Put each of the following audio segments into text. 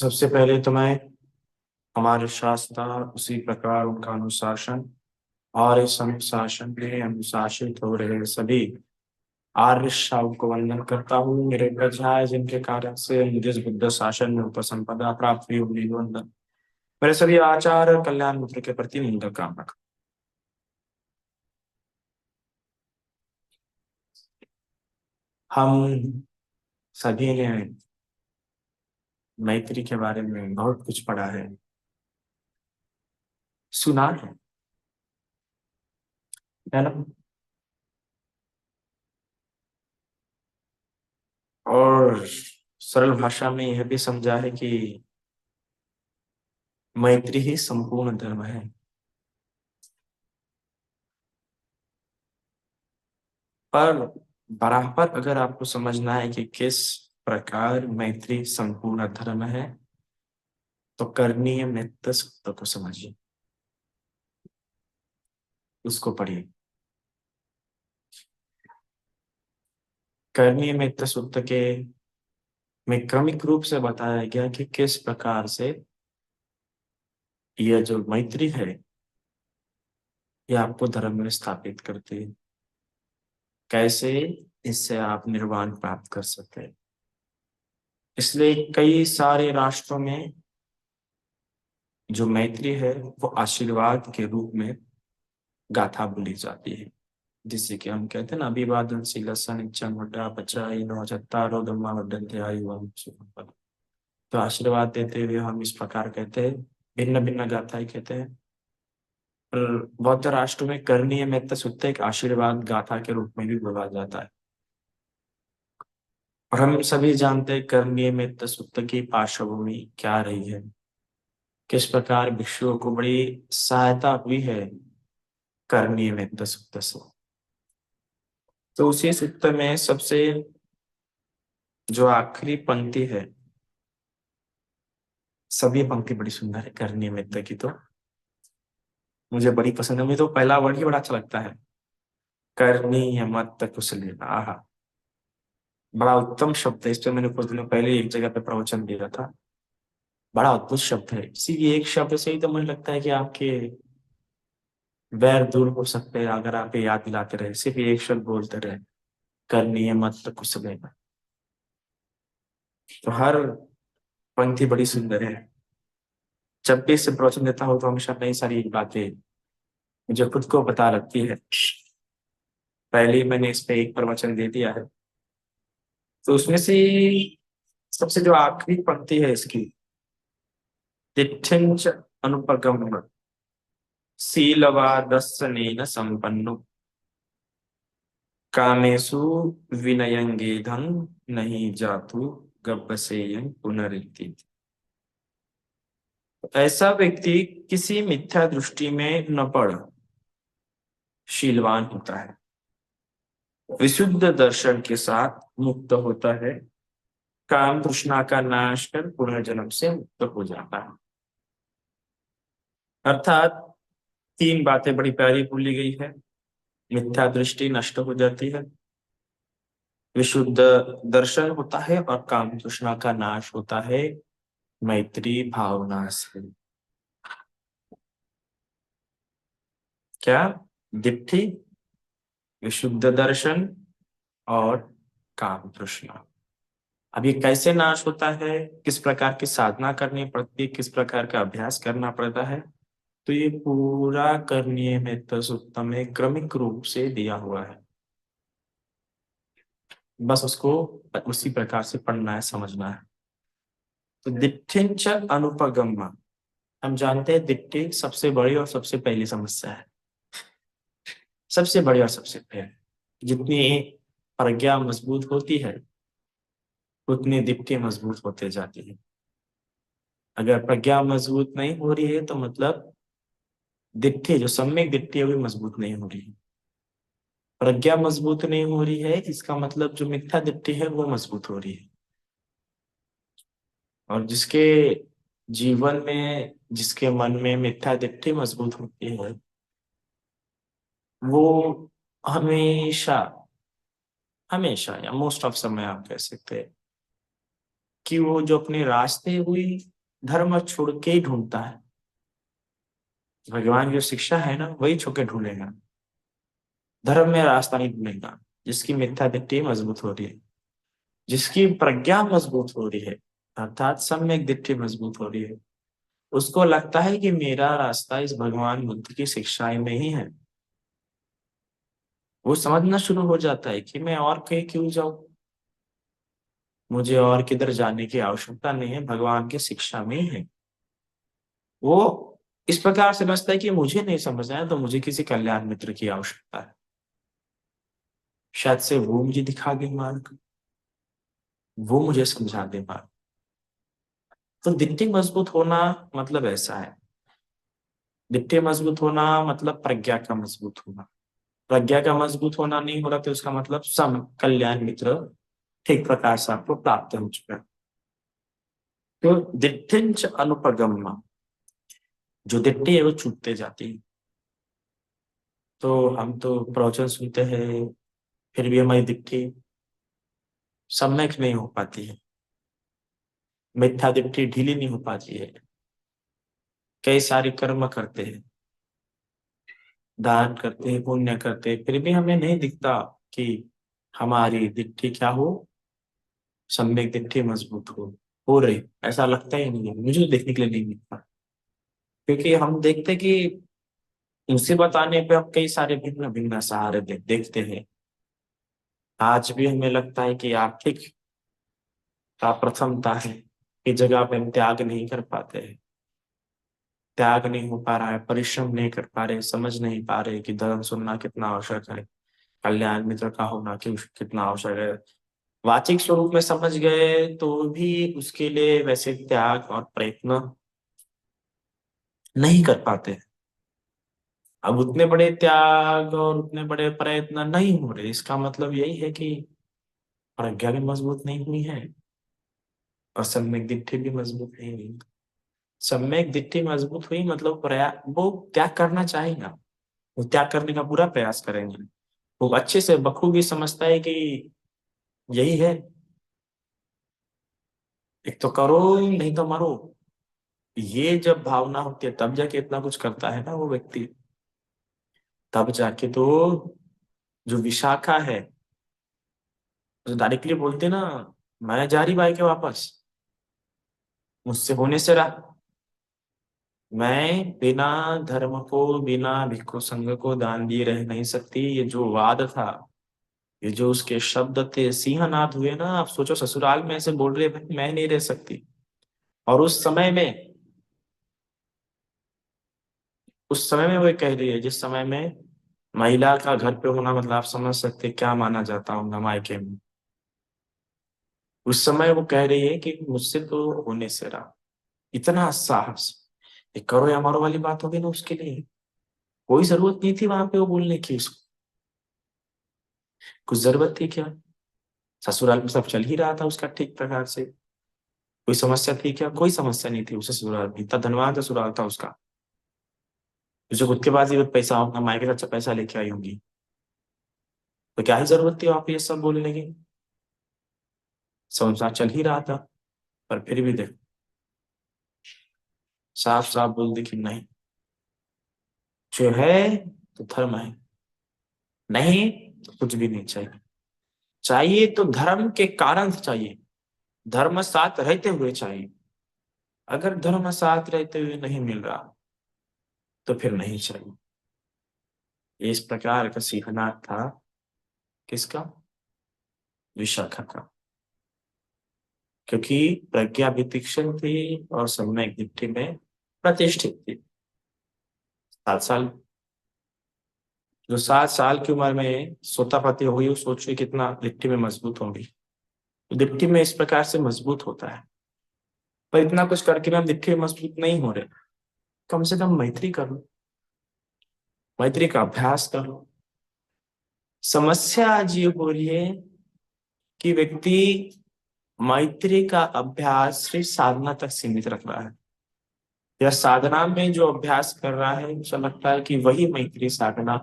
सबसे पहले तो मैं हमारे शास्त्र उसी प्रकार उनका अनुशासन और इस अनुशासन में अनुशासित हो रहे सभी आर्य शाव को वंदन करता हूँ। मेरे प्रजा है जिनके कारण से मुझे इस बुद्ध शासन में उपसंपदा प्राप्त हुई, उन्हें वंदन। मेरे सभी आचार और कल्याण मित्र के प्रति मंगल कामना। हम सभी ने मैत्री के बारे में बहुत कुछ पढ़ा है, सुना है ना। और सरल भाषा में यह भी समझा है कि मैत्री ही संपूर्ण धर्म है। पर बराबर अगर आपको समझना है कि किस प्रकार मैत्री संपूर्ण धर्म है, तो करणीय मित्र सूत्र को समझिए, उसको पढ़िए। करणीय मित्र सूत्र के में क्रमिक रूप से बताया गया कि किस प्रकार से यह जो मैत्री है, यह आपको धर्म में स्थापित करती है, कैसे इससे आप निर्वाण प्राप्त कर सकते हैं। इसलिए कई सारे राष्ट्रों में जो मैत्री है वो आशीर्वाद के रूप में गाथा बोली जाती है, जिससे कि हम कहते हैं ना, अभिवादन शीलसन इच्छन वड्डा पचाई नो चत्तारो धम्मा वर्धन्ते आयुवं सुखं पदम्। तो आशीर्वाद देते हुए हम इस प्रकार कहते हैं, भिन्न भिन्न गाथाएं कहते हैं। पर बौद्ध राष्ट्र में करणीय मेत्त सूत्र एक आशीर्वाद गाथा के रूप में भी बोला जाता है। और हम सभी जानते हैं करणीय मेत्त सूत्र की पार्श्वभूमि क्या रही है, किस प्रकार भिक्षुओं को बड़ी सहायता हुई है करणीय मेत्त सूत्र से। तो उसी सूत्र में सबसे जो आखिरी पंक्ति है, सभी पंक्ति बड़ी सुंदर है करणीय मित्र की, तो मुझे बड़ी पसंद है। मुझे तो पहला वर्ड ही बड़ा अच्छा लगता है, करणीय मत कुशलेन। आहा, बड़ा उत्तम शब्द है। इस पे मैंने कुछ दिनों पहले एक जगह पे प्रवचन दिया था। बड़ा अद्भुत शब्द है। इसी एक शब्द से ही तो मुझे लगता है कि आपके वैर दूर हो सकते हैं, अगर आप ये याद दिलाते रहे, सिर्फ एक शब्द बोलते रहे, करणीय मत कुशलेन। तो हर पंक्ति बड़ी सुंदर है। जब भी इससे प्रवचन देता हूँ तो हमेशा नई सारी बातें मुझे खुद को पता लगती है। पहले ही मैंने इस पे एक प्रवचन दे दिया है, तो उसमें से सबसे जो आखिरी पंक्ति है इसकी, तिष्ठञ्च अनुपगम्य शीलवादस्सनेन संपन्नो कामेषु विनयंगेधं नहीं जातु गब्बसेयं पुनरिति। ऐसा व्यक्ति किसी मिथ्या दृष्टि में न पड़ शीलवान होता है, विशुद्ध दर्शन के साथ मुक्त होता है, काम तृष्णा का नाश कर पुनर्जन्म से मुक्त हो जाता है। अर्थात तीन बातें बड़ी प्यारी बोली गई है। मिथ्या दृष्टि नष्ट हो जाती है, विशुद्ध दर्शन होता है, और काम तृष्णा का नाश होता है मैत्री भावना से। क्या? दिट्ठी, विशुद्ध दर्शन और काम तृष्णा। अब ये कैसे नाश होता है, किस प्रकार की साधना करनी पड़ती है, किस प्रकार का अभ्यास करना पड़ता है, तो ये पूरा करणीय मेत्त सूत्र में क्रमिक रूप से दिया हुआ है। बस उसको उसी प्रकार से पढ़ना है, समझना है। तो दिट्ठिंच अनुपगम्य, हम जानते हैं दिट्ठी सबसे बड़ी और सबसे पहली समस्या है। सबसे बड़ी और सबसे पहली, जितनी प्रज्ञा मजबूत होती है उतनी दिट्ठी मजबूत होते जाती है। अगर प्रज्ञा मजबूत नहीं हो रही है तो मतलब दिट्ठी, जो सम्यक दिट्ठी है, वो भी मजबूत नहीं हो रही है। प्रज्ञा मजबूत नहीं हो रही है, इसका मतलब जो मिथ्या दिट्ठी है वो मजबूत हो रही है। और जिसके जीवन में, जिसके मन में मिथ्या दिट्ठी मजबूत होती है, वो हमेशा हमेशा या मोस्ट ऑफ समय आप कह सकते हैं कि वो जो अपने रास्ते हुई धर्म छोड़ के ही ढूंढता है। भगवान की जो शिक्षा है ना, वही छोड़ के ढूंढेगा। धर्म में रास्ता नहीं ढूंढेगा। जिसकी मिथ्या दृष्टि मजबूत हो रही है, जिसकी प्रज्ञा मजबूत हो रही है, अर्थात सम्यक दृष्टि मजबूत हो रही है, उसको लगता है कि मेरा रास्ता इस भगवान बुद्ध की शिक्षाएं में ही है। वो समझना शुरू हो जाता है कि मैं और कहीं क्यों जाऊं, मुझे और किधर जाने की आवश्यकता नहीं है, भगवान की शिक्षा में ही है। वो इस प्रकार समझता है कि मुझे नहीं समझ आया तो मुझे किसी कल्याण मित्र की आवश्यकता है। शायद से वो मुझे दिखा दे मार्ग, वो मुझे समझा दे मार्ग। तो दिट्टी मजबूत होना मतलब ऐसा है। दिट्टी मजबूत होना मतलब प्रज्ञा का मजबूत होना। प्रज्ञा का मजबूत होना नहीं हो रहा तो उसका मतलब सम कल्याण मित्र ठीक प्रकार से आपको प्राप्त हो चुका है। तो दिट्ठिंच अनुपगम्य, जो दिट्टी है वो छूटते जाती है। तो हम तो प्रवचन सुनते हैं, फिर भी हमारी दिट्ठी सम्यक नहीं हो पाती है, मिथ्या दृष्टि ढीली नहीं हो पाती है। कई सारे कर्म करते हैं, दान करते हैं, पुण्य करते हैं, फिर भी हमें नहीं दिखता कि हमारी दृष्टि क्या हो, सम्यक दृष्टि मजबूत हो रही। ऐसा लगता ही नहीं है, मुझे तो देखने के लिए नहीं मिलता। क्योंकि हम देखते कि मुसीबत आने पे हम कई सारे भिन्न भिन्न सहारे देखते हैं। आज भी हमें लगता है कि आर्थिक का प्रथमता है की जगह पे हम त्याग नहीं कर पाते हैं। त्याग नहीं हो पा रहा है, परिश्रम नहीं कर पा रहे, समझ नहीं पा रहे कि धर्म सुनना कितना आवश्यक है, कल्याण मित्र का होना कितना आवश्यक है। वाचिक स्वरूप में समझ गए तो भी उसके लिए वैसे त्याग और प्रयत्न नहीं कर पाते। अब उतने बड़े त्याग और उतने बड़े प्रयत्न नहीं हो रहे, इसका मतलब यही है कि प्रज्ञा भी मजबूत नहीं हुई है और सम्यक दृष्टि भी मजबूत नहीं हुई। सम्यक दृष्टि मजबूत हुई मतलब वो त्याग करना चाहेगा, वो त्याग करने का पूरा प्रयास करेंगे। वो अच्छे से बखूबी समझता है कि यही है, एक तो करो नहीं तो मरो। ये जब भावना होती है तब जाके इतना कुछ करता है ना वो व्यक्ति। तब जाके तो जो विशाखा है, जो डायरेक्टली बोलते ना, मैं जा रही बाई के वापस, मुझसे होने से रहा। मैं बिना धर्म को, बिना भिक्षु संघ को दान दिए रह नहीं सकती, ये जो वाद था, ये जो उसके शब्द थे, सिंहनाद हुए ना। आप सोचो ससुराल में ऐसे बोल रहे भाई मैं नहीं रह सकती। और उस समय में वो कह रही है जिस समय में महिला का घर पे होना मतलब आप समझ सकते क्या माना जाता होगा मायके में। उस समय वो कह रही है कि मुझसे तो होने से रहा। इतना साहस, ये करो या मरो वाली बात होगी ना उसके लिए। कोई जरूरत नहीं थी वहां पे वो बोलने की उसको। कुछ जरूरत थी क्या? ससुराल में सब चल ही रहा था उसका ठीक प्रकार से। कोई समस्या थी क्या? कोई समस्या नहीं थी उसे ससुराल में, इतना धनवान ससुराल था उसका। तुझे खुद के पास ही पैसा होगा, मायके से अच्छा पैसा लेके आई होंगी, तो क्या ही जरूरत थी वहां पे ये सब बोलने की। संसार चल ही रहा था। पर फिर भी देख, साफ साफ बोल दी कि नहीं, जो है तो धर्म है, नहीं तो कुछ भी नहीं चाहिए। चाहिए तो धर्म के कारण से चाहिए, धर्म साथ रहते हुए चाहिए। अगर धर्म साथ रहते हुए नहीं मिल रहा तो फिर नहीं चाहिए। ये इस प्रकार का सीखना था। किसका? विशाखा का। क्योंकि प्रज्ञा भी तीक्ष्ण थी और सम्यक दृष्टि में प्रतिष्ठित थी। 7 साल, जो 7 साल की उम्र में सोतापति हो गई, वो सोचिए कितना दृष्टि में मजबूत होंगी। तो दृष्टि में इस प्रकार से मजबूत होता है। पर इतना कुछ करके भी हम दृष्टि में मजबूत नहीं हो रहे, कम से कम मैत्री कर लो, मैत्री का अभ्यास कर लो। समस्या आज ये हो रही है कि व्यक्ति मैत्री का अभ्यास सिर्फ साधना तक सीमित रख रहा है, या साधना में जो अभ्यास कर रहा है मुझे लगता है कि वही मैत्री साधना।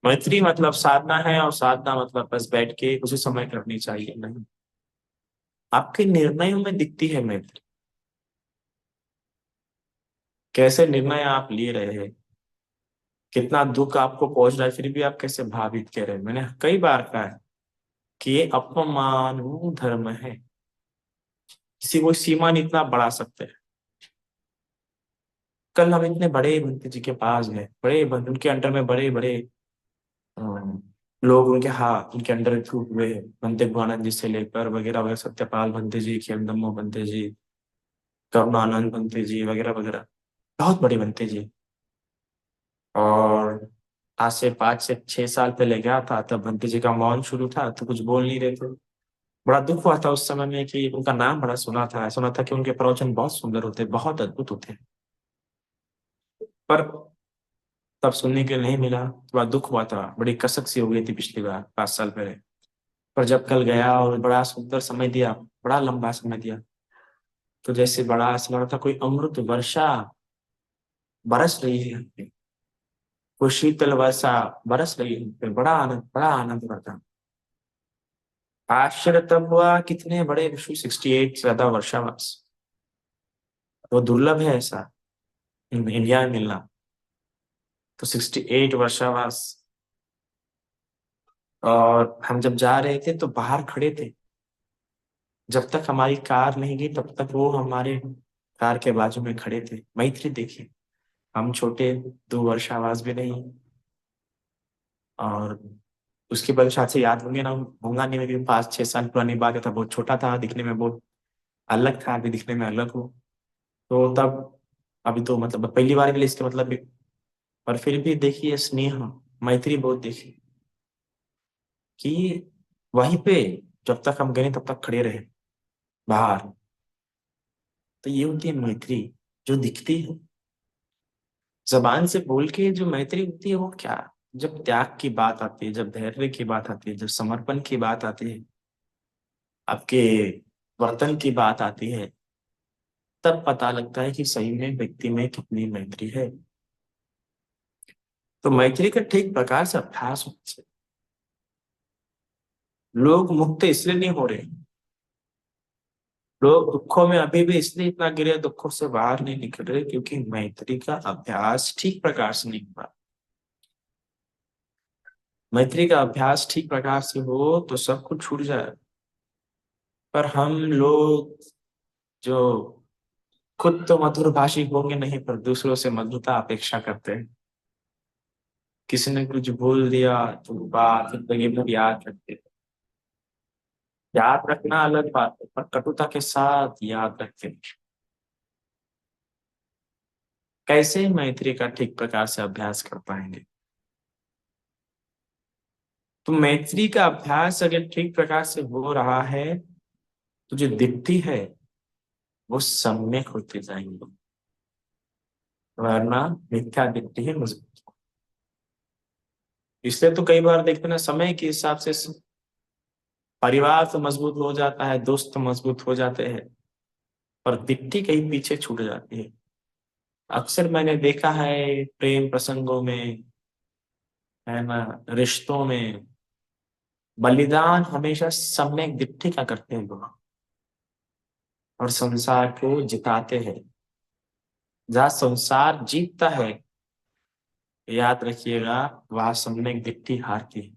मैत्री मतलब साधना है और साधना मतलब बस बैठ के उसी समय करनी चाहिए, नहीं। आपके निर्णयों में दिखती है मैत्री। कैसे निर्णय आप ले रहे हैं, कितना दुख आपको पहुंच रहा है, फिर भी आप कैसे भावित कह रहे हैं। मैंने कई बार कहा है कि ये अपमान धर्म है, किसी को सीमा नहीं इतना बढ़ा सकते। कल हम इतने बड़े बंते जी के पास गए, बड़े बंद उनके अंडर में बड़े बड़े लोग, उनके उनके अंडर हुए, बंते भुआनंद जी से लेकर वगैरह वगैरह, सत्यपाल बंते जी, खेमदम्मो बंते जी, करुणानंद बंते जी वगैरह वगैरह, बहुत बड़े बंते जी। और आज से 5 से 6 साल पहले गया था, तब बंते जी का मौन शुरू था, तो कुछ बोल नहीं रहे थे। बड़ा दुख हुआ था उस समय में कि उनका नाम बड़ा सुना था कि उनके प्रवचन बहुत सुंदर होते, बहुत अद्भुत होते हैं, पर तब सुनने के लिए नहीं मिला। बड़ा दुख हुआ था, बड़ी कसक सी हो गई थी पिछली बार 5 साल पहले। पर जब कल गया और बड़ा सुंदर समय दिया, बड़ा लंबा समय दिया, तो जैसे बड़ा ऐसा लग रहा था कोई अमृत वर्षा बरस रही है, कोई शीतल वर्षा बरस रही है, बड़ा आनंद आता। आश्चर्य तब हुआ कितने बड़े विश्व 68 ज्यादा वर्षावास, वो दुर्लभ है ऐसा इंडिया में मिलना। तो 68 वर्षावास, और हम जब जा रहे थे तो बाहर खड़े थे, जब तक हमारी कार नहीं गई तब तक वो हमारे कार के बाजू में खड़े थे। मैत्री देखिए, हम छोटे 2 वर्षावास भी नहीं, और उसके बाद शायद से याद होंगे ना, होगा नहीं, मेरी 5 6 साल पुरानी बात है, था बहुत छोटा था, दिखने में बहुत अलग था, अभी दिखने में अलग हो। तो तब, अभी तो मतलब पहली बार मिले इसके मतलब भी, पर फिर भी देखिए स्नेह, मैत्री बहुत देखी कि वहीं पे जब तक हम गए तब तक खड़े रहे बाहर। तो ये होती है मैत्री, जो दिखती है जबान से बोल के। जो मैत्री होती है वो क्या, जब त्याग की बात आती है, जब धैर्य की बात आती है, जब समर्पण की बात आती है, आपके वर्तन की बात आती है, तब पता लगता है कि सही में व्यक्ति में कितनी मैत्री है। तो मैत्री का ठीक प्रकार से अभ्यास होना चाहिए। लोग मुक्त इसलिए नहीं हो रहे, लोग दुखों में अभी भी इसलिए इतना गिरे, दुखों से बाहर नहीं निकल रहे, क्योंकि मैत्री का अभ्यास ठीक प्रकार से नहीं हुआ। मैत्री का अभ्यास ठीक प्रकार से हो तो सब कुछ छूट जाए। पर हम लोग जो खुद तो मधुर भाषी होंगे नहीं, पर दूसरों से मधुरता अपेक्षा करते हैं। किसी ने कुछ बोल दिया तो बात तो ये लोग याद रखते हैं। याद रखना अलग बात है, पर कटुता के साथ याद रखते हैं। कैसे मैत्री का ठीक प्रकार से अभ्यास कर पाएंगे। तो मैत्री का अभ्यास अगर ठीक प्रकार से हो रहा है, तो जो दिखती है वो सम्यक होती जाएंगी, वरना मिथ्या दिखती है मजबूत। इसलिए तो कई बार देखते ना, समय के हिसाब से परिवार तो मजबूत हो जाता है, दोस्त तो मजबूत हो जाते हैं, पर दिखती कहीं पीछे छूट जाती है। अक्सर मैंने देखा है प्रेम प्रसंगों में, है ना, रिश्तों में बलिदान हमेशा सम्यक दिखती का करते हैं लोग, और संसार को जिताते हैं। जहाँ संसार जीतता है, याद रखिएगा, वहां सम्यक दिखती हारती है।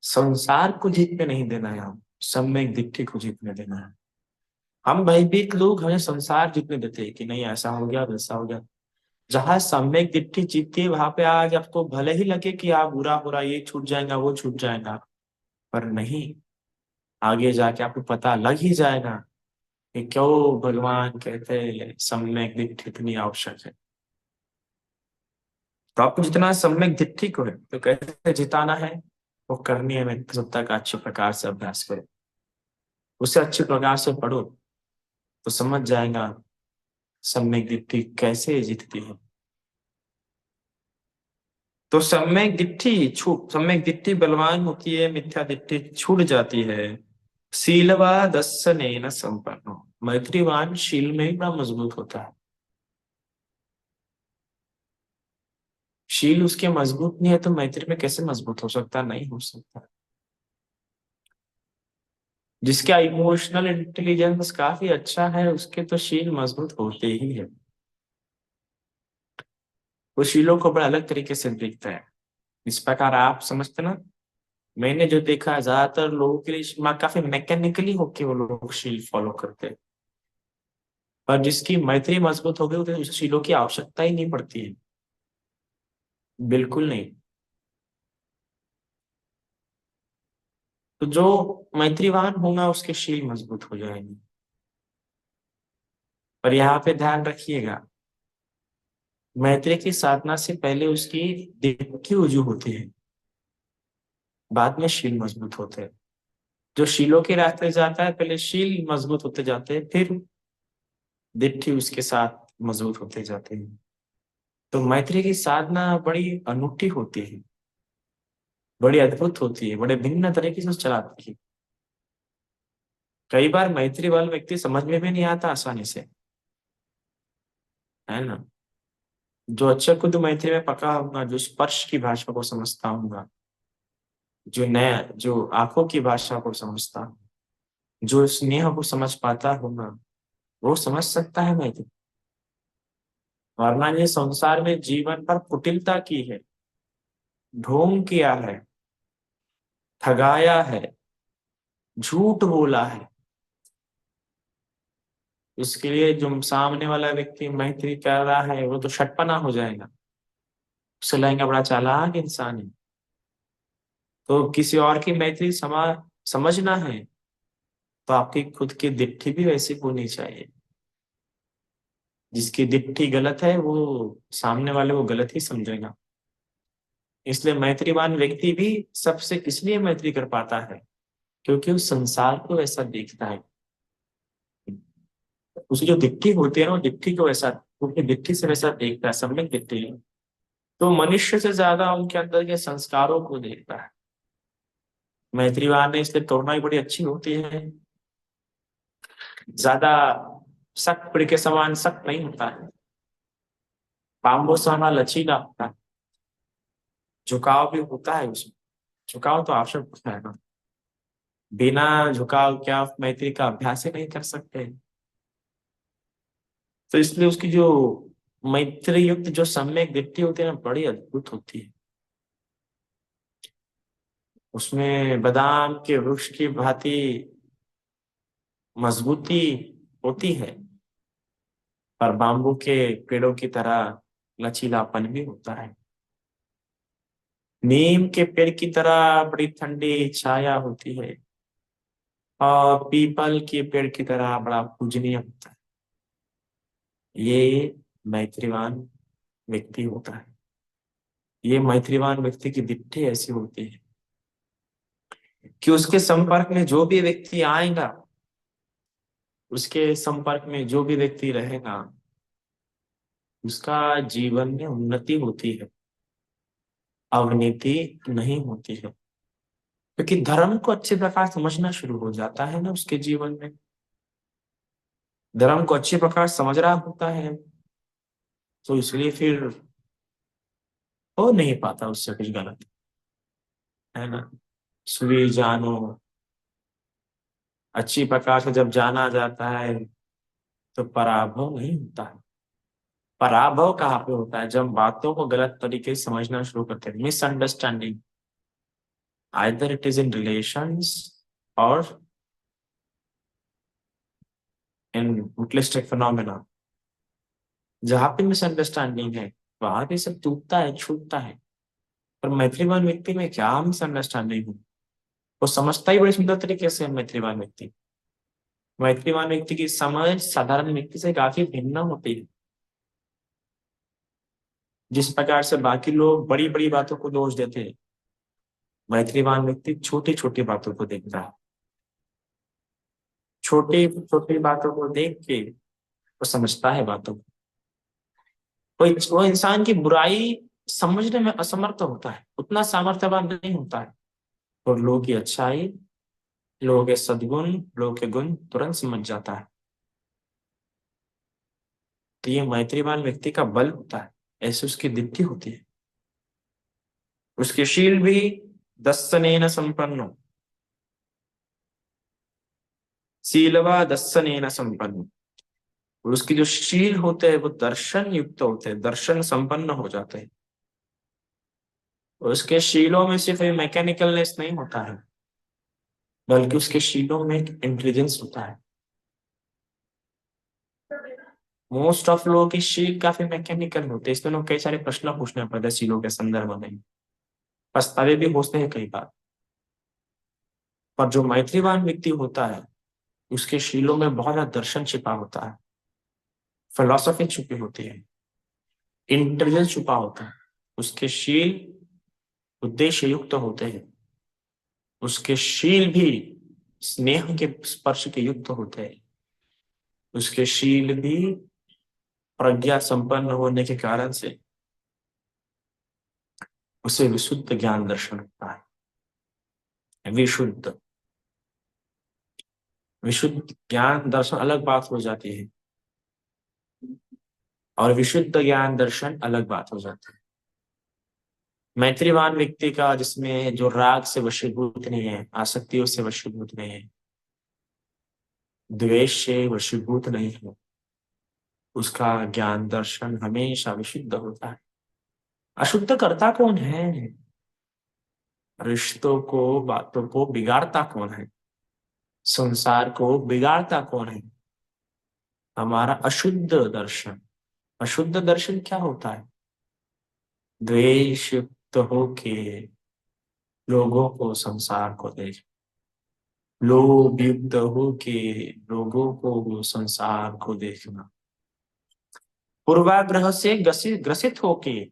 संसार को जीतने नहीं देना है, हम सम्यक दिखती को जीतने देना है। हम भयभीत लोग हमें संसार जीतने देते हैं कि नहीं ऐसा हो गया वैसा हो गया। जहां सम्यक दिट्ठी जीतती है, वहां पे आज आपको भले ही लगे कि आप बुरा हो रहा, ये छूट जाएगा वो छूट जाएगा, पर नहीं, आगे जाके आपको पता लग ही जाएगा कि क्यों भगवान कहते हैं सम्यक दिट्ठी इतनी आवश्यक है। तो आपको जितना सम्यक दिट्ठी को है तो कैसे जिताना है, वो करनी है मित्रता का अच्छे प्रकार से अभ्यास करो, उसे अच्छे प्रकार से पढ़ो, तो समझ जाएगा सम्यक दिट्ठी कैसे जीतती है। तो सम्यक दिट्ठी बलवान होती है, मिथ्या दिट्ठी छूट जाती है। शीलवा दस्सनेन संपन्नो, मैत्रीवान शील में ही बड़ा मजबूत होता है। शील उसके मजबूत नहीं है तो मैत्री में कैसे मजबूत हो सकता, नहीं हो सकता। जिसका इमोशनल इंटेलिजेंस काफी अच्छा है, उसके तो शील मजबूत होते ही है। वो शीलों को बड़ा अलग तरीके से देखता है। इस प्रकार आप समझते ना, मैंने जो देखा है ज्यादातर लोगों के लिए काफी मैकेनिकली होके वो लोग शील फॉलो करते हैं। पर जिसकी मैत्री मजबूत हो गई उसे उस शीलों की आवश्यकता ही नहीं पड़ती है। बिल्कुल नहीं। तो जो मैत्रीवान होगा उसके शील मजबूत हो जाएंगे। पर यहाँ पे ध्यान रखिएगा, मैत्री की साधना से पहले उसकी दिट्ठी ऊजू होती है, बाद में शील मजबूत होते हैं। जो शीलों के रास्ते जाता है पहले शील मजबूत होते जाते हैं, फिर दिट्ठी उसके साथ मजबूत होते जाते हैं। तो मैत्री की साधना बड़ी अनूठी होती है, बड़ी अद्भुत होती है, बड़े भिन्न तरीके से चलाती है। कई बार मैत्री वाला व्यक्ति समझ में भी नहीं आता आसानी से, है ना। जो अच्छा खुद मैत्री में पका होगा, जो स्पर्श की भाषा को समझता होगा, जो नया जो आंखों की भाषा को समझता, जो स्नेह को समझ पाता होगा, वो समझ सकता है मैत्री। वरना ये संसार में जीवन पर कुटिलता की है, ढोंग किया है, ठगाया है, झूठ बोला है। इसके लिए जो सामने वाला व्यक्ति मैत्री कर रहा है वो तो शटपना हो जाएगा, उसे लगेगा बड़ा चालाक इंसान है। तो किसी और की मैत्री समझना है तो आपकी खुद की दिट्ठी भी वैसी होनी चाहिए। जिसकी दिट्ठी गलत है वो सामने वाले को गलत ही समझेगा। इसलिए मैत्रीवान व्यक्ति भी सबसे इसलिए मैत्री कर पाता है क्योंकि वो संसार को ऐसा देखता है। उसकी जो दिट्ठी होती है ना, वो दिट्ठी को ऐसा, उसकी दिट्ठी से वैसा देखता है, सम्यक दिट्ठी है। तो मनुष्य से ज्यादा उनके अंदर के संस्कारों को देखता है। मैत्रीवान ने इसलिए करुणा भी बड़ी अच्छी होती है, ज्यादा सख्त पेड़ के समान सख्त नहीं होता है, बाम्बू समान लचीला होता है, झुकाव भी होता है उसमें। झुकाव तो आवश्यक होता है ना, बिना झुकाव क्या आप मैत्री का अभ्यास ही नहीं कर सकते। तो इसलिए उसकी जो मैत्री युक्त जो सम्यक दृष्टि होती है ना, बड़ी अद्भुत होती है। उसमें बादाम के वृक्ष की भांति मजबूती होती है, पर बाम्बू के पेड़ों की तरह लचीलापन भी होता है। नीम के पेड़ की तरह बड़ी ठंडी छाया होती है, और पीपल के पेड़ की तरह बड़ा पूजनीय होता है। ये मैत्रीवान व्यक्ति होता है। ये मैत्रीवान व्यक्ति की दिट्ठी ऐसी होती है कि उसके संपर्क में जो भी व्यक्ति आएगा, उसके संपर्क में जो भी व्यक्ति रहेगा, उसका जीवन में उन्नति होती है, अवनति नहीं होती है। क्योंकि धर्म को अच्छे प्रकार समझना शुरू हो जाता है ना उसके जीवन में, धर्म को अच्छे प्रकार समझ रहा होता है, तो इसलिए फिर हो नहीं पाता उससे कुछ गलत, है ना। सुई जानो, अच्छी प्रकार से जब जाना जाता है तो पराभव नहीं होता है। पराभव कहाँ पे होता है? जब बातों को गलत तरीके से समझना शुरू करते हैं, misunderstanding, either it is in relations और इन मुटलिस्टिक फिनोमेना। जहां पे मिसअंडरस्टैंडिंग है वहां पे सब टूटता है, छूटता है। पर मैत्रीवान व्यक्ति में क्या मिसअंडरस्टैंडिंग हो, वो समझता ही बड़ी सुंदर तरीके से है मैत्रीवान व्यक्ति। मैत्रीवान व्यक्ति की समझ साधारण व्यक्ति से काफी भिन्न होती है। जिस प्रकार से बाकी लोग बड़ी बड़ी बातों को दोष देते हैं, मैत्रीवान व्यक्ति छोटी छोटी बातों को देखता है। छोटी छोटी बातों को देख के वो समझता है बातों को। कोई वो इंसान की बुराई समझने में असमर्थ होता है, उतना सामर्थ्यवान नहीं होता है, और लोगों की अच्छाई, लोगों के सद्गुण, लोगों के गुण तुरंत समझ जाता है। तो ये मैत्रीवान व्यक्ति का बल होता है, ऐसे उसकी दीप्ति होती है। उसके शील भी दर्शनेन संपन्न, शीलवा दर्शनेन संपन्न। और उसके जो शील होते हैं वो दर्शन युक्त होते हैं, दर्शन संपन्न हो जाते हैं। और उसके शीलों में सिर्फ मैकेनिकलनेस नहीं होता है, बल्कि उसके शीलों में एक इंटेलिजेंस होता है। मोस्ट ऑफ लोगों की शील काफी मैकेनिकल होते हैं, इसमें लोग कई सारे प्रश्न पूछने पड़ते हैं शीलों के संदर्भ में, पछतावे भी होते हैं कई बार। पर जो मैत्रीवान व्यक्ति होता है उसके शीलों में बहुत ज्यादा दर्शन छिपा होता है, फिलॉसफी छुपी होती है, इंटेलिजेंस छुपा होता है। उसके शील उद्देश्य युक्त होते हैं, उसके शील भी स्नेह के स्पर्श के युक्त होते हैं, उसके शील भी प्रज्ञा संपन्न होने के कारण से उसे विशुद्ध ज्ञान दर्शन होता है। विशुद्ध विशुद्ध ज्ञान दर्शन अलग बात हो जाती है, और विशुद्ध ज्ञान दर्शन अलग बात हो जाती है। मैत्रीवान व्यक्ति का जिसमें जो राग से वशीभूत नहीं है, आसक्तियों से वशीभूत नहीं है, द्वेष से वशीभूत नहीं है, उसका ज्ञान दर्शन हमेशा विशुद्ध होता है। अशुद्ध करता कौन है? रिश्तों को, बातों को बिगाड़ता कौन है? संसार को बिगाड़ता कौन है? हमारा अशुद्ध दर्शन। अशुद्ध दर्शन क्या होता है? द्वेष युक्त होके लोगों को, संसार को देख, लोभ युक्त होके लोगों को, संसार को देखना, पूर्वाग्रह से ग्रसित होके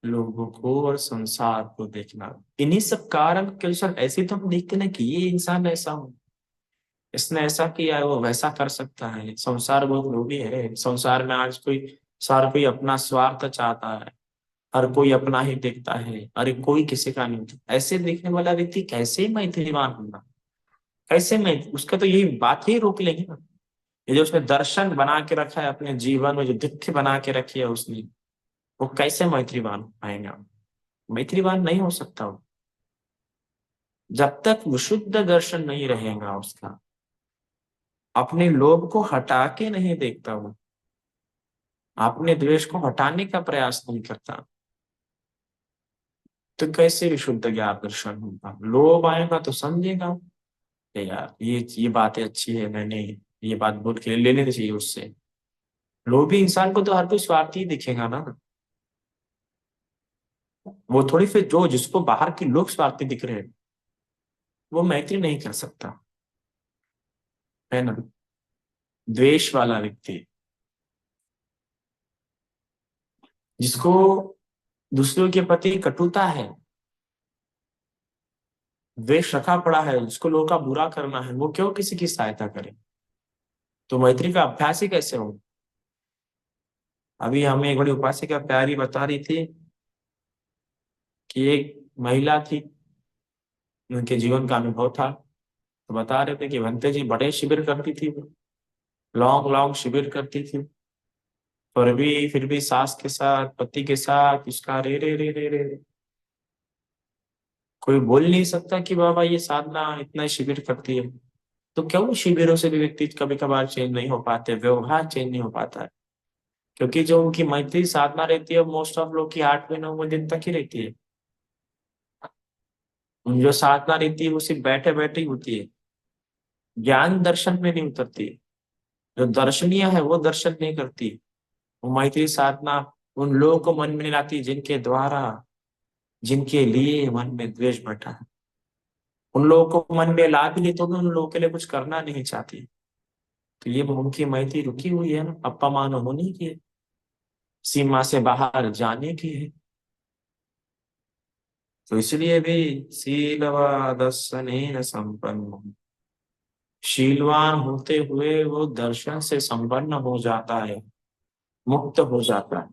लोगों को और संसार को देखना। इन्हीं सब कारण के अनुसार ऐसे तो हम देखते ना कि ये इंसान ऐसा हो, इसने ऐसा किया है, वो वैसा कर सकता है। संसार बहुत लोभी है। संसार में आज कोई, सार कोई अपना स्वार्थ चाहता है, हर कोई अपना ही देखता है, अरे कोई किसी का नहीं होता। ऐसे देखने वाला व्यक्ति कैसे मैत्रीवान होगा? कैसे मैं उसका तो यही बात ही रोक लेगी ना। ये जो उसने दर्शन बना के रखा है अपने जीवन में, जो दित्य बना के रखी है उसने, वो कैसे मैत्रीवान हो पाएगा? मैत्रीवान नहीं हो सकता वो, जब तक विशुद्ध दर्शन नहीं रहेगा उसका, अपने लोभ को हटा के नहीं देखता वो, अपने द्वेष को हटाने का प्रयास नहीं करता, तो कैसे विशुद्ध ज्ञान दर्शन होगा? लोभ आएगा तो समझेगा, "ए यार ये बातें अच्छी है, मैंने ये बात बोल के ले लेनी चाहिए उससे।" लोभी इंसान को तो हर कोई स्वार्थी दिखेगा ना। वो थोड़ी, फिर जो जिसको बाहर के लोग स्वार्थी दिख रहे हैं वो मैत्री नहीं कर सकता, है ना। द्वेष वाला व्यक्ति, जिसको दूसरों के प्रति कटुता है, द्वेष रखा पड़ा है, जिसको लोगों का बुरा करना है, वो क्यों किसी की सहायता करे? तो मैत्री का अभ्यास ही कैसे हो? अभी हमें एक बड़ी उपासिका प्यारी बता रही थी कि एक महिला थी, उनके जीवन का अनुभव था, तो बता रहे थे कि भंते जी बड़े शिविर करती थी वो, लॉन्ग लॉन्ग शिविर करती थी, फिर भी सास के साथ, पति के साथ उसका रे रे रे रे रे, कोई बोल नहीं सकता कि बाबा ये साधना इतना शिविर करती है। तो क्यों शिविरों से भी व्यक्ति कभी कभार चेंज नहीं हो पाते, व्यवहार चेंज नहीं हो पाता है? क्योंकि जो उनकी मैत्री साधना रहती है मोस्ट ऑफ लोग की 8 से 9 दिन तक ही रहती है। उन जो साधना रहती है वो सिर्फ बैठे बैठे ही होती है, ज्ञान दर्शन में नहीं उतरती। जो दर्शनीय है वो दर्शन नहीं करती। वो मैत्री साधना उन लोगों को मन में नहीं लाती जिनके द्वारा, जिनके लिए मन में द्वेष बैठा है। उन लोगों को मन में ला भी ले तो भी उन लोगों के लिए कुछ करना नहीं चाहती। तो ये उनकी मैत्री रुकी हुई है ना, अपमान होने की है, सीमा से बाहर जाने की है। तो इसलिए भी शीलवा दर्शनेन संपन्न, शीलवान होते हुए वो दर्शन से संपन्न हो जाता है, मुक्त हो जाता है।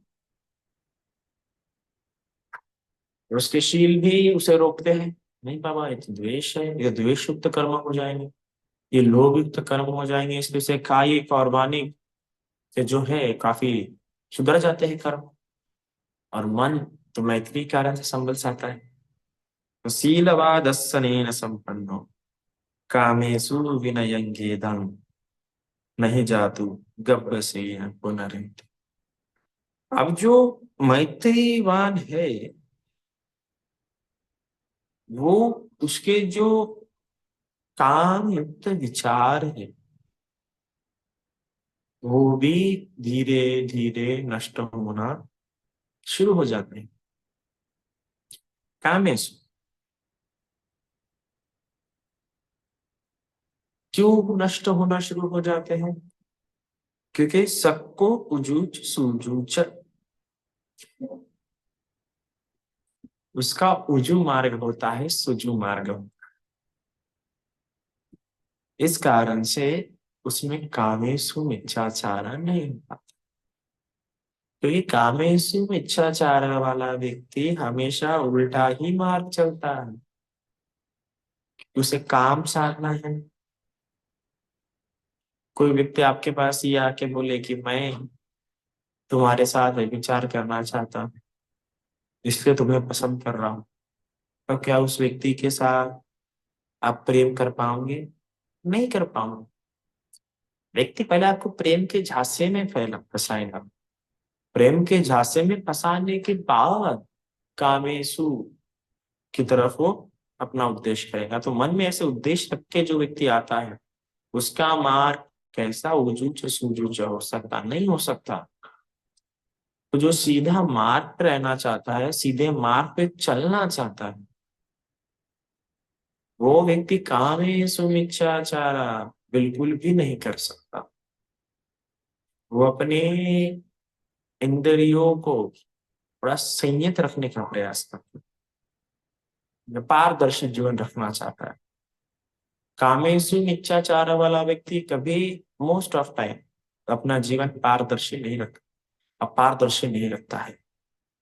और उसके शील भी उसे रोकते हैं, नहीं बाबा ये तो द्वेष है, ये द्वेष युक्त कर्म हो जाएंगे, ये लोभ युक्त कर्म हो जाएंगे, इसलिए से कायिक और वाणिक से जो है काफी सुधर जाते हैं कर्म। और मन तो मैत्री कारण से संभल जाता है। तो शीलवा दर्शनेन संपन्नो, कामेषु विनयंगेदं नहीं जातु गब्ब से पुनरित। अब जो मैत्रीवान है वो उसके जो काम युक्त विचार है वो भी धीरे धीरे नष्ट होना शुरू हो जाते हैं। कामेषु क्यों नष्ट होना शुरू हो जाते हैं? क्योंकि सबको उजूच सुजूच, उसका उजू मार्ग होता है सुजू मार्ग। इस कारण से उसमें कामेषु मिथ्याचार नहीं होता। क्योंकि कामेषु मिथ्याचार वाला व्यक्ति हमेशा उल्टा ही मार्ग चलता है। उसे काम साधना है। कोई व्यक्ति आपके पास ये आके बोले कि मैं तुम्हारे साथ विचार करना चाहता हूँ, इसलिए तुम्हें पसंद कर रहा हूँ, तो क्या उस व्यक्ति के साथ आप प्रेम कर पाओगे? नहीं कर पाओगे। व्यक्ति पहले आपको प्रेम के झांसे में फैला फंसाएगा। प्रेम के झांसे में फंसाने के बाद कामेसु की तरफ वो अपना उद्देश्य करेगा। तो मन में ऐसे उद्देश्य रख के जो व्यक्ति आता है उसका मार्ग कैसा उजूच सुजूच हो सकता? नहीं हो सकता। तो जो सीधा मार्ग पे रहना चाहता है, सीधे मार्ग पे चलना चाहता है, वो व्यक्ति कामेषु मिथ्याचारा बिल्कुल भी नहीं कर सकता। वो अपने इंद्रियों को थोड़ा संयत रखने का प्रयास करता है, पारदर्शी जीवन रखना चाहता है। कामेषु मिथ्याचार वाला व्यक्ति कभी मोस्ट ऑफ टाइम अपना जीवन पारदर्शी नहीं रखता, अपारदर्शी नहीं रखता है,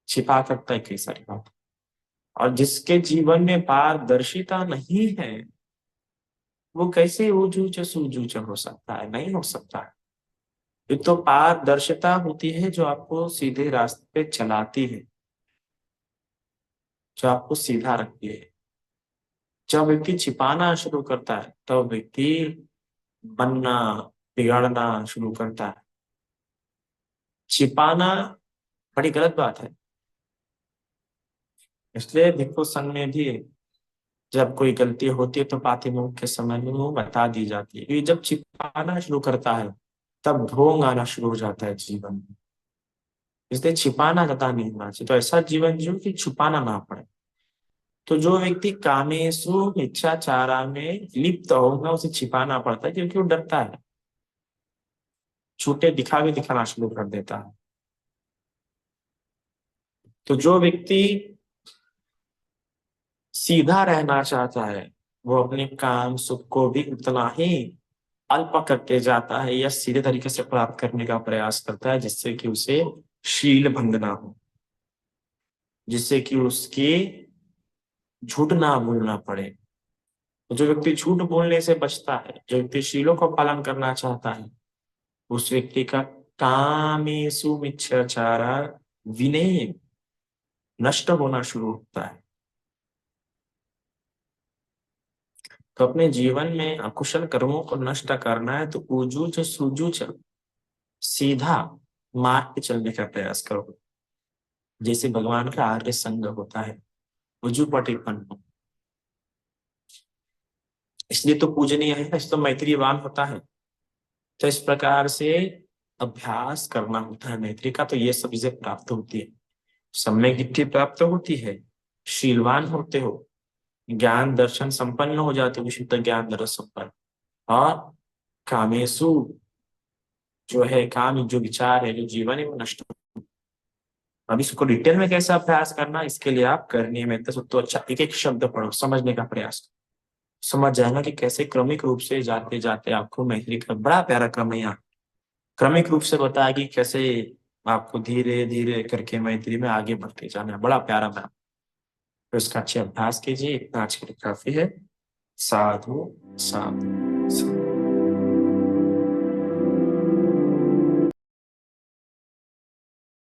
छिपा करता है कई सारी बात। और जिसके जीवन में पारदर्शिता नहीं है वो कैसे ऊजूच सूजूच हो सकता है? नहीं हो सकता है। ये तो पारदर्शिता होती है जो आपको सीधे रास्ते पे चलाती है, जो आपको सीधा रखती है। जब व्यक्ति छिपाना शुरू करता है तब व्यक्ति बनना बिगड़ना शुरू करता है। छिपाना बड़ी गलत बात है। इसलिए भिक्षु संघ में भी जब कोई गलती होती है तो पातिमुख के समय में वो बता दी जाती है। ये जब छिपाना शुरू करता है तब ढोंग आना शुरू हो जाता है जीवन में। इसलिए छिपाना ज्यादा नहीं होना चाहिए। तो ऐसा जीवन जो कि छुपाना ना पड़े। तो जो व्यक्ति कामेषु मिथ्याचारा में लिप्त होगा उसे छिपाना पड़ता है क्योंकि वो डरता है, झूठे दिखावे दिखाना शुरू कर देता है। तो जो व्यक्ति सीधा रहना चाहता है वो अपने काम सुख को भी उतना ही अल्प करते जाता है या सीधे तरीके से प्राप्त करने का प्रयास करता है जिससे कि उसे शील भंग ना हो, जिससे कि उसकी झूठ ना बोलना पड़े। तो जो व्यक्ति झूठ बोलने से बचता है, जो व्यक्ति शीलों का पालन करना चाहता है, उस व्यक्ति का कामेषु मिथ्याचारा विनय नष्ट होना शुरू होता है। तो अपने जीवन में अकुशल कर्मों को नष्ट करना है तो ऊजूच सुजूच सीधा मार्ग पे चलने का प्रयास करो। जैसे भगवान का आर्य संग होता है, उजुपटिपन्न, इसलिए तो पूजनीय है, इसलिए तो मैत्रीवान होता है। तो इस प्रकार से अभ्यास करना होता है मैत्री का, तो ये सब चीजें प्राप्त होती है। सम्यक दृष्टि प्राप्त होती है, शीलवान होते हो, ज्ञान दर्शन संपन्न हो जाते हो, विशुद्ध ज्ञान दर्शन संपन्न। और कामेशु जो है काम जो विचार है जो जीवन है वो नष्ट। अब इसको डिटेल में कैसे अभ्यास करना, इसके लिए आप करनी है तो सब तो अच्छा एक एक शब्द पढ़ो, समझने का प्रयास करो। समझ जाएगा कि कैसे क्रमिक रूप से जाते जाते आपको मैत्री का बड़ा प्यारा क्रम है यहाँ क्रमिक रूप से बताया कि कैसे आपको धीरे धीरे करके मैत्री में आगे बढ़ते जाना है। बड़ा प्यारा मैम, तो इसका अच्छे अभ्यास कीजिए। इतना आज के लिए काफी है। साधु साधु साधु।